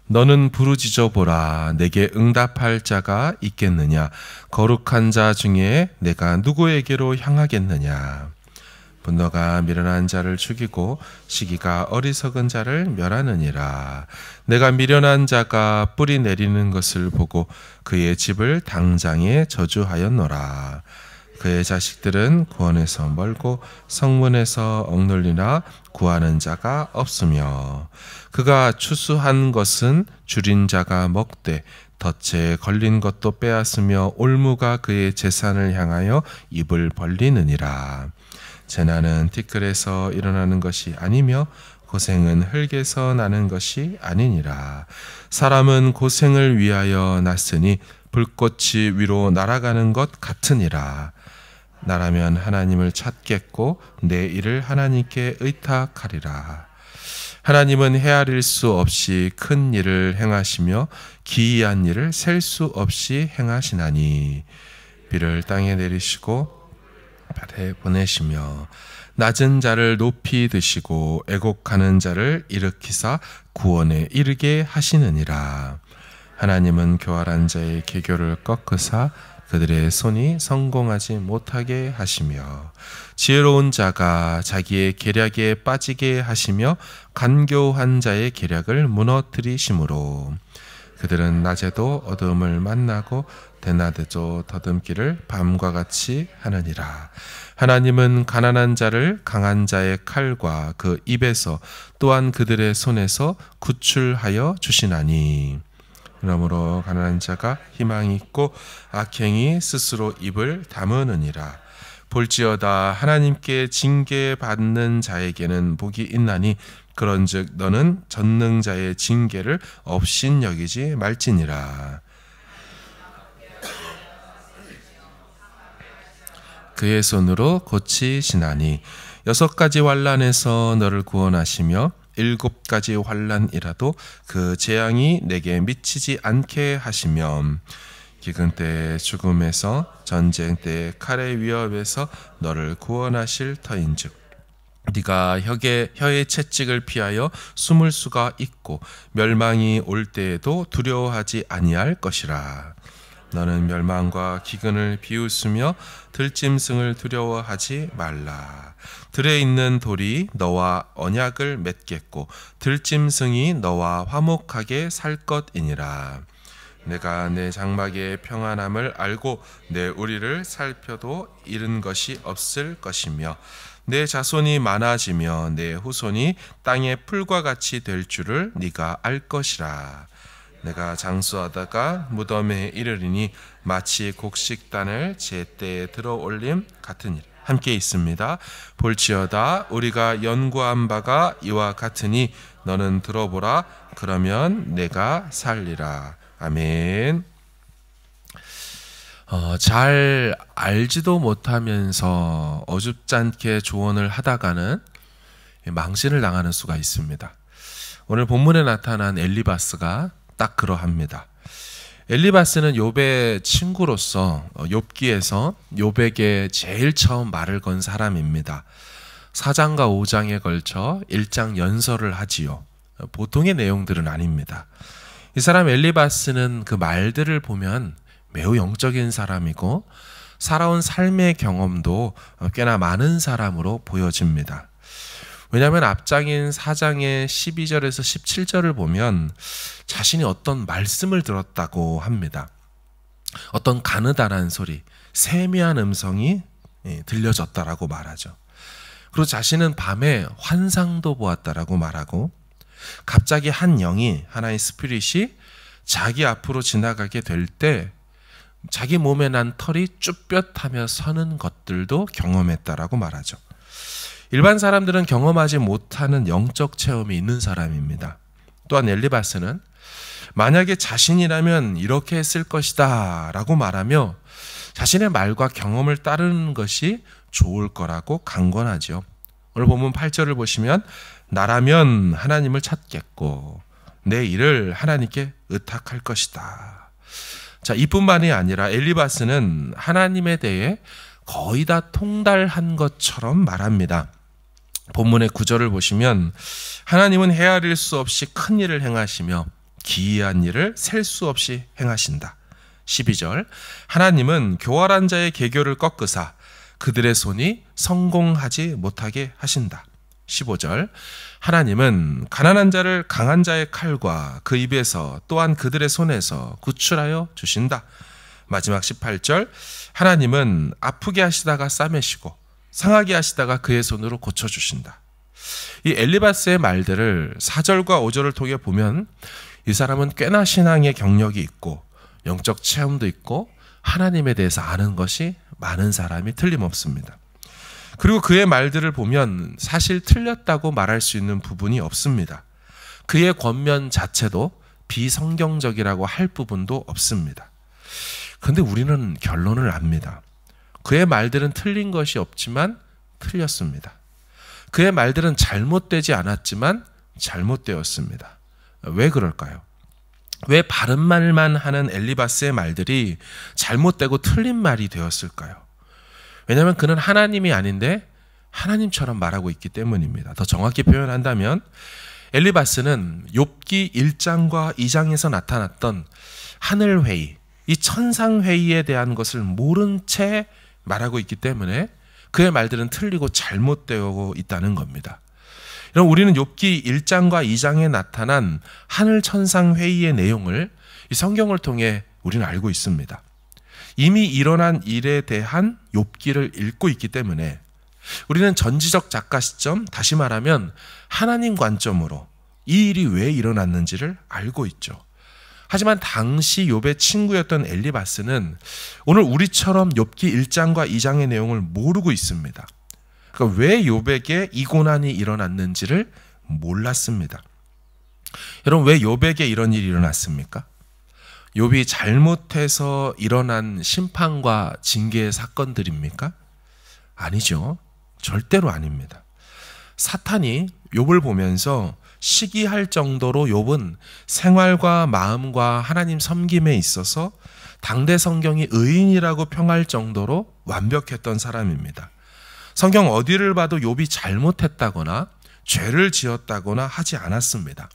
너는 부르짖어 보라. 내게 응답할 자가 있겠느냐? 거룩한 자 중에 내가 누구에게로 향하겠느냐? 분노가 미련한 자를 죽이고 시기가 어리석은 자를 멸하느니라. 내가 미련한 자가 뿌리 내리는 것을 보고 그의 집을 당장에 저주하였노라. 그의 자식들은 구원에서 멀고 성문에서 억눌리나 구하는 자가 없으며, 그가 추수한 것은 줄인 자가 먹되 덫에 걸린 것도 빼앗으며 올무가 그의 재산을 향하여 입을 벌리느니라. 재난은 티끌에서 일어나는 것이 아니며 고생은 흙에서 나는 것이 아니니라. 사람은 고생을 위하여 났으니 불꽃이 위로 날아가는 것 같으니라. 나라면 하나님을 찾겠고 내 일을 하나님께 의탁하리라. 하나님은 헤아릴 수 없이 큰 일을 행하시며 기이한 일을 셀 수 없이 행하시나니, 비를 땅에 내리시고 발에 보내시며 낮은 자를 높이 드시고 애곡하는 자를 일으키사 구원에 이르게 하시느니라. 하나님은 교활한 자의 계교를 꺾으사 그들의 손이 성공하지 못하게 하시며, 지혜로운 자가 자기의 계략에 빠지게 하시며 간교한 자의 계략을 무너뜨리심으로, 그들은 낮에도 어둠을 만나고 대낮에도 더듬기를 밤과 같이 하느니라. 하나님은 가난한 자를 강한 자의 칼과 그 입에서 또한 그들의 손에서 구출하여 주시나니, 그러므로 가난한 자가 희망이 있고 악행이 스스로 입을 다무느니라. 볼지어다 하나님께 징계받는 자에게는 복이 있나니, 그런즉 너는 전능자의 징계를 업신여기지 말지니라. 그의 손으로 고치시나니 6가지 환난에서 너를 구원하시며 7가지 환난이라도 그 재앙이 내게 미치지 않게 하시며, 기근 때의 죽음에서 전쟁 때의 칼의 위협에서 너를 구원하실 터인즉, 네가 혀의 채찍을 피하여 숨을 수가 있고 멸망이 올 때에도 두려워하지 아니할 것이라. 너는 멸망과 기근을 비웃으며 들짐승을 두려워하지 말라. 들에 있는 돌이 너와 언약을 맺겠고 들짐승이 너와 화목하게 살 것이니라. 내가 내 장막의 평안함을 알고 내 우리를 살펴도 잃은 것이 없을 것이며, 내 자손이 많아지며 내 후손이 땅의 풀과 같이 될 줄을 네가 알 것이라. 내가 장수하다가 무덤에 이르리니 마치 곡식단을 제때에 들어올림 같으니라. 함께 있습니다. 볼지어다 우리가 연구한 바가 이와 같으니 너는 들어보라. 그러면 내가 살리라. 아멘. 잘 알지도 못하면서 어줍잖게 조언을 하다가는 망신을 당하는 수가 있습니다. 오늘 본문에 나타난 엘리바스가 딱 그러합니다. 엘리바스는 욥의 친구로서 욥기에서 욥에게 제일 처음 말을 건 사람입니다. 4장과 5장에 걸쳐 1장 연설을 하지요. 보통의 내용들은 아닙니다. 이 사람 엘리바스는 그 말들을 보면 매우 영적인 사람이고 살아온 삶의 경험도 꽤나 많은 사람으로 보여집니다. 왜냐하면 앞장인 4장의 12절에서 17절을 보면 자신이 어떤 말씀을 들었다고 합니다. 어떤 가느다란 소리, 세미한 음성이 들려졌다라고 말하죠. 그리고 자신은 밤에 환상도 보았다라고 말하고, 갑자기 한 영이, 하나의 스피릿이 자기 앞으로 지나가게 될 때 자기 몸에 난 털이 쭈뼛하며 서는 것들도 경험했다라고 말하죠. 일반 사람들은 경험하지 못하는 영적 체험이 있는 사람입니다. 또한 엘리바스는 만약에 자신이라면 이렇게 했을 것이다 라고 말하며 자신의 말과 경험을 따르는 것이 좋을 거라고 강권하죠. 오늘 본문 8절을 보시면 나라면 하나님을 찾겠고 내 일을 하나님께 의탁할 것이다. 자, 이뿐만이 아니라 엘리바스는 하나님에 대해 거의 다 통달한 것처럼 말합니다. 본문의 9절을 보시면 하나님은 헤아릴 수 없이 큰 일을 행하시며 기이한 일을 셀 수 없이 행하신다. 12절 하나님은 교활한 자의 계교를 꺾으사 그들의 손이 성공하지 못하게 하신다. 15절 하나님은 가난한 자를 강한 자의 칼과 그 입에서 또한 그들의 손에서 구출하여 주신다. 마지막 18절 하나님은 아프게 하시다가 싸매시고 상하게 하시다가 그의 손으로 고쳐주신다. 이 엘리바스의 말들을 4절과 5절을 통해 보면 이 사람은 꽤나 신앙의 경력이 있고 영적 체험도 있고 하나님에 대해서 아는 것이 많은 사람이 틀림없습니다. 그리고 그의 말들을 보면 사실 틀렸다고 말할 수 있는 부분이 없습니다. 그의 권면 자체도 비성경적이라고 할 부분도 없습니다. 그런데 우리는 결론을 압니다. 그의 말들은 틀린 것이 없지만 틀렸습니다. 그의 말들은 잘못되지 않았지만 잘못되었습니다. 왜 그럴까요? 왜 바른 말만 하는 엘리바스의 말들이 잘못되고 틀린 말이 되었을까요? 왜냐하면 그는 하나님이 아닌데 하나님처럼 말하고 있기 때문입니다. 더 정확히 표현한다면 엘리바스는 욥기 1장과 2장에서 나타났던 하늘회의, 이 천상회의에 대한 것을 모른 채 말하고 있기 때문에 그의 말들은 틀리고 잘못되어 있다는 겁니다. 여러분, 우리는 욥기 1장과 2장에 나타난 하늘 천상 회의의 내용을 이 성경을 통해 우리는 알고 있습니다. 이미 일어난 일에 대한 욥기를 읽고 있기 때문에 우리는 전지적 작가 시점, 다시 말하면 하나님 관점으로 이 일이 왜 일어났는지를 알고 있죠. 하지만 당시 욥의 친구였던 엘리바스는 오늘 우리처럼 욥기 1장과 2장의 내용을 모르고 있습니다. 그러니까 왜 욥에게 이 고난이 일어났는지를 몰랐습니다. 여러분, 왜 욥에게 이런 일이 일어났습니까? 욥이 잘못해서 일어난 심판과 징계의 사건들입니까? 아니죠. 절대로 아닙니다. 사탄이 욥을 보면서 시기할 정도로 욥은 생활과 마음과 하나님 섬김에 있어서 당대 성경이 의인이라고 평할 정도로 완벽했던 사람입니다. 성경 어디를 봐도 욥이 잘못했다거나 죄를 지었다거나 하지 않았습니다.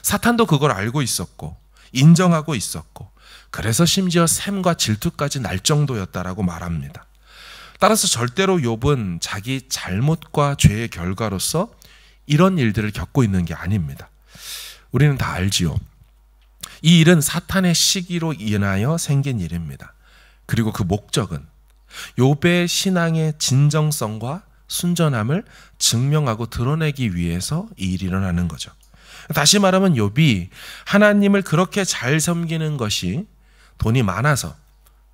사탄도 그걸 알고 있었고 인정하고 있었고 그래서 심지어 샘과 질투까지 날 정도였다라고 말합니다. 따라서 절대로 욥은 자기 잘못과 죄의 결과로서 이런 일들을 겪고 있는 게 아닙니다. 우리는 다 알지요. 이 일은 사탄의 시기로 인하여 생긴 일입니다. 그리고 그 목적은 욥의 신앙의 진정성과 순전함을 증명하고 드러내기 위해서 이 일이 일어나는 거죠. 다시 말하면 욥이 하나님을 그렇게 잘 섬기는 것이 돈이 많아서,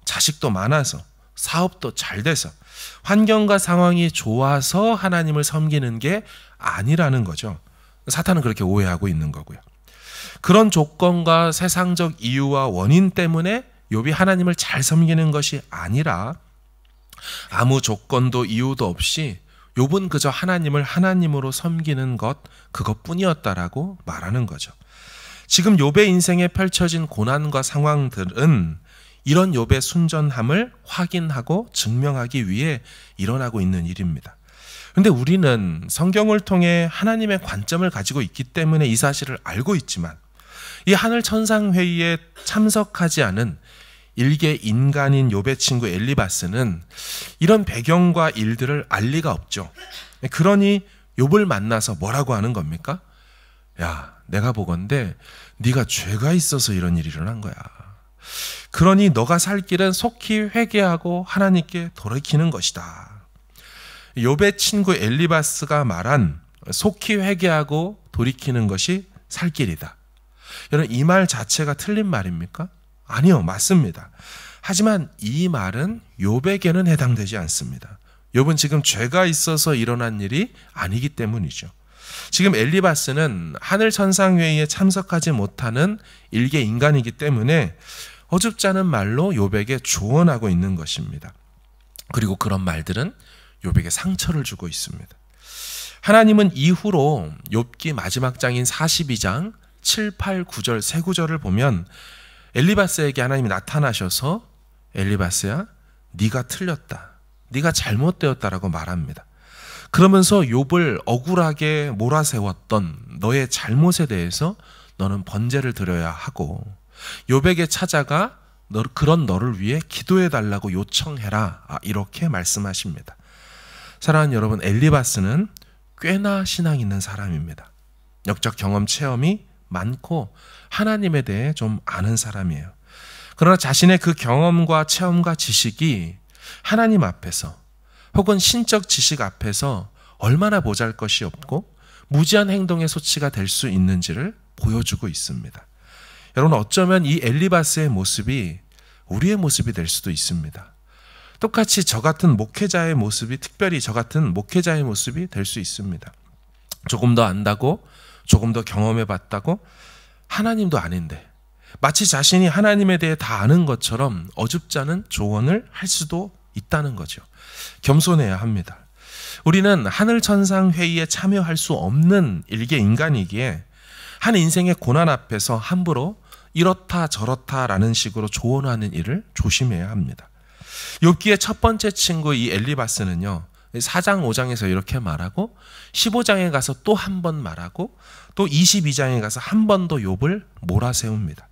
자식도 많아서, 사업도 잘 돼서, 환경과 상황이 좋아서 하나님을 섬기는 게 아니라는 거죠. 사탄은 그렇게 오해하고 있는 거고요. 그런 조건과 세상적 이유와 원인 때문에 욥이 하나님을 잘 섬기는 것이 아니라 아무 조건도 이유도 없이 욥은 그저 하나님을 하나님으로 섬기는 것, 그것뿐이었다라고 말하는 거죠. 지금 욥의 인생에 펼쳐진 고난과 상황들은 이런 욥의 순전함을 확인하고 증명하기 위해 일어나고 있는 일입니다. 그런데 우리는 성경을 통해 하나님의 관점을 가지고 있기 때문에 이 사실을 알고 있지만 이 하늘 천상 회의에 참석하지 않은 일개 인간인 욥의 친구 엘리바스는 이런 배경과 일들을 알 리가 없죠. 그러니 욥을 만나서 뭐라고 하는 겁니까? 야, 내가 보건대 네가 죄가 있어서 이런 일이 일어난 거야. 그러니 너가 살 길은 속히 회개하고 하나님께 돌이키는 것이다. 욥의 친구 엘리바스가 말한 속히 회개하고 돌이키는 것이 살 길이다. 여러분, 이 말 자체가 틀린 말입니까? 아니요, 맞습니다. 하지만 이 말은 욥에게는 해당되지 않습니다. 욥은 지금 죄가 있어서 일어난 일이 아니기 때문이죠. 지금 엘리바스는 하늘 천상회의에 참석하지 못하는 일개 인간이기 때문에 어줍지 않은 말로 욥에게 조언하고 있는 것입니다. 그리고 그런 말들은 욥에게 상처를 주고 있습니다. 하나님은 이후로 욥기 마지막 장인 42장 7, 8, 9절 세 구절을 보면 엘리바스에게 하나님이 나타나셔서 엘리바스야, 네가 틀렸다. 네가 잘못되었다라고 말합니다. 그러면서 욥을 억울하게 몰아세웠던 너의 잘못에 대해서 너는 번제를 드려야 하고 욥에게 찾아가 그런 너를 위해 기도해 달라고 요청해라. 이렇게 말씀하십니다. 사랑하는 여러분, 엘리바스는 꽤나 신앙 있는 사람입니다. 역적 경험 체험이 많고 하나님에 대해 좀 아는 사람이에요. 그러나 자신의 그 경험과 체험과 지식이 하나님 앞에서 혹은 신적 지식 앞에서 얼마나 보잘것이 없고 무지한 행동의 소치가 될 수 있는지를 보여주고 있습니다. 여러분, 어쩌면 이 엘리바스의 모습이 우리의 모습이 될 수도 있습니다. 똑같이 저 같은 목회자의 모습이, 특별히 저 같은 목회자의 모습이 될 수 있습니다. 조금 더 안다고, 조금 더 경험해 봤다고, 하나님도 아닌데 마치 자신이 하나님에 대해 다 아는 것처럼 어줍지 않은 조언을 할 수도 있다는 거죠. 겸손해야 합니다. 우리는 하늘 천상 회의에 참여할 수 없는 일개 인간이기에 한 인생의 고난 앞에서 함부로 이렇다 저렇다라는 식으로 조언하는 일을 조심해야 합니다. 욥기의 첫 번째 친구 이 엘리바스는요, 4장 5장에서 이렇게 말하고 15장에 가서 또 한 번 말하고 또 22장에 가서 한 번 더 욥을 몰아세웁니다.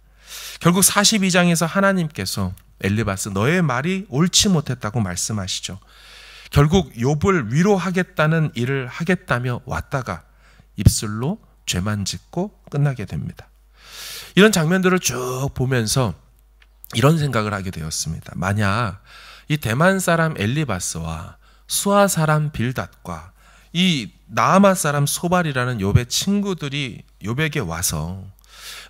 결국 42장에서 하나님께서 엘리바스, 너의 말이 옳지 못했다고 말씀하시죠. 결국 욥을 위로하겠다는 일을 하겠다며 왔다가 입술로 죄만 짓고 끝나게 됩니다. 이런 장면들을 쭉 보면서 이런 생각을 하게 되었습니다. 만약 이 대만 사람 엘리바스와 수아 사람 빌닷과 이 나아마 사람 소발이라는 욥의 친구들이 욥에게 와서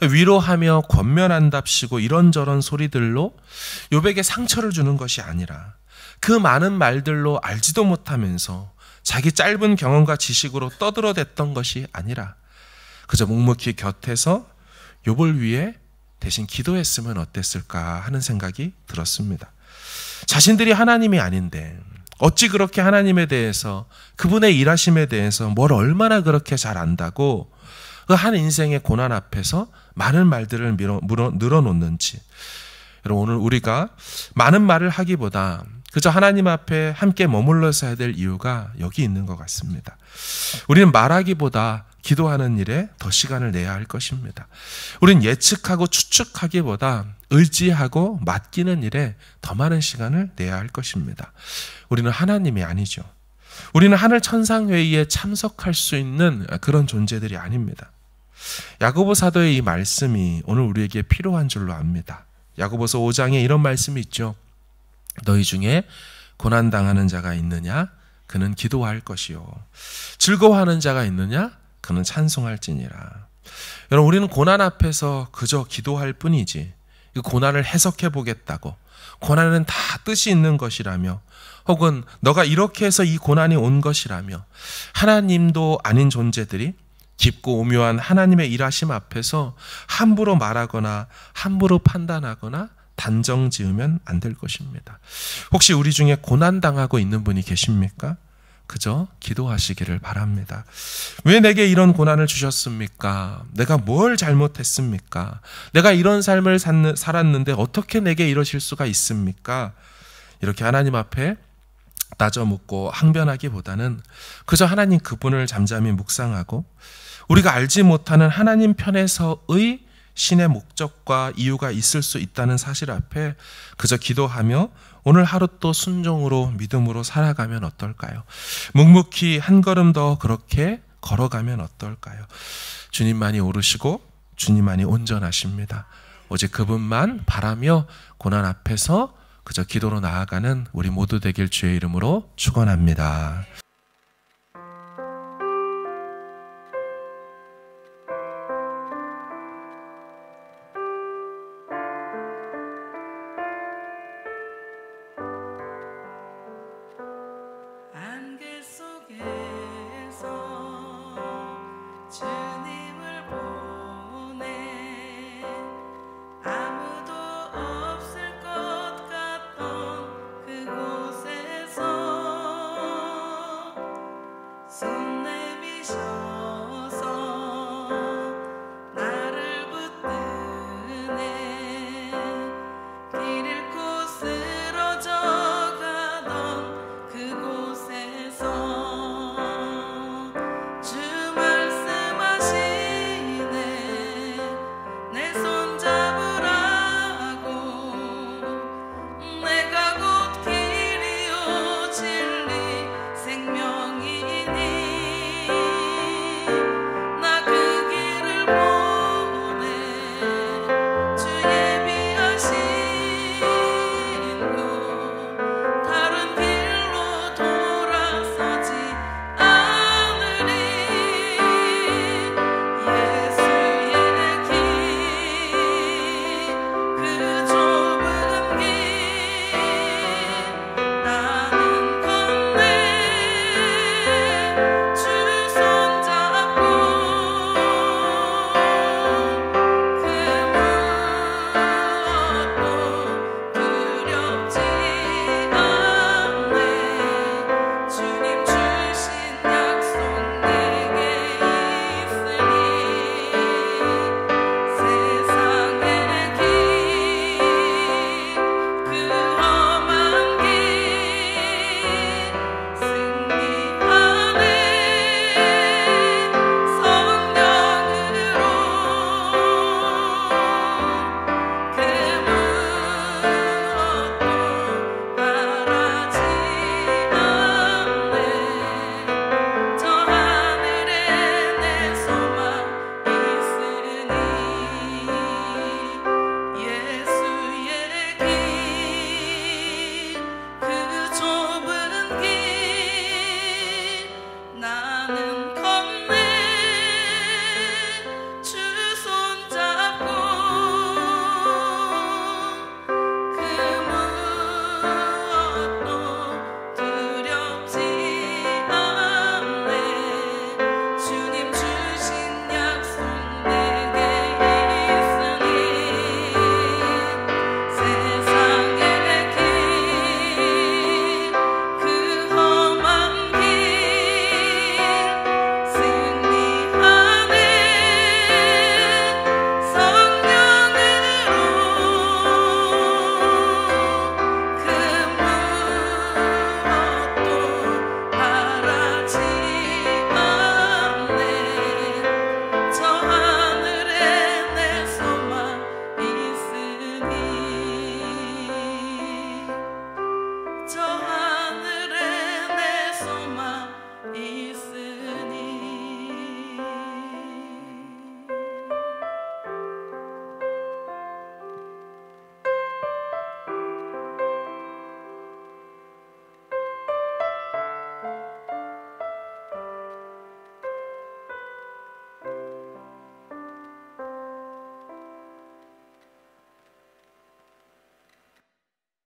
위로하며 권면한답시고 이런저런 소리들로 욥에게 상처를 주는 것이 아니라 그 많은 말들로 알지도 못하면서 자기 짧은 경험과 지식으로 떠들어댔던 것이 아니라 그저 묵묵히 곁에서 욥을 위해 대신 기도했으면 어땠을까 하는 생각이 들었습니다. 자신들이 하나님이 아닌데 어찌 그렇게 하나님에 대해서, 그분의 일하심에 대해서 뭘 얼마나 그렇게 잘 안다고 그 한 인생의 고난 앞에서 많은 말들을 늘어놓는지. 여러분, 오늘 우리가 많은 말을 하기보다 그저 하나님 앞에 함께 머물러서 해야 될 이유가 여기 있는 것 같습니다. 우리는 말하기보다 기도하는 일에 더 시간을 내야 할 것입니다. 우리는 예측하고 추측하기보다 의지하고 맡기는 일에 더 많은 시간을 내야 할 것입니다. 우리는 하나님이 아니죠. 우리는 하늘 천상회의에 참석할 수 있는 그런 존재들이 아닙니다. 야고보 사도의 이 말씀이 오늘 우리에게 필요한 줄로 압니다. 야고보서 5장에 이런 말씀이 있죠. 너희 중에 고난당하는 자가 있느냐? 그는 기도할 것이요. 즐거워하는 자가 있느냐? 그는 찬송할지니라. 여러분, 우리는 고난 앞에서 그저 기도할 뿐이지 이 고난을 해석해 보겠다고, 고난은 다 뜻이 있는 것이라며, 혹은 너가 이렇게 해서 이 고난이 온 것이라며 하나님도 아닌 존재들이 깊고 오묘한 하나님의 일하심 앞에서 함부로 말하거나 함부로 판단하거나 단정 지으면 안 될 것입니다. 혹시 우리 중에 고난당하고 있는 분이 계십니까? 그저 기도하시기를 바랍니다. 왜 내게 이런 고난을 주셨습니까? 내가 뭘 잘못했습니까? 내가 이런 삶을 살았는데 어떻게 내게 이러실 수가 있습니까? 이렇게 하나님 앞에 따져 묻고 항변하기보다는 그저 하나님 그분을 잠잠히 묵상하고 우리가 알지 못하는 하나님 편에서의 신의 목적과 이유가 있을 수 있다는 사실 앞에 그저 기도하며 오늘 하루 또 순종으로 믿음으로 살아가면 어떨까요? 묵묵히 한 걸음 더 그렇게 걸어가면 어떨까요? 주님만이 오르시고 주님만이 온전하십니다. 오직 그분만 바라며 고난 앞에서 그저 기도로 나아가는 우리 모두 되길 주의 이름으로 축원합니다.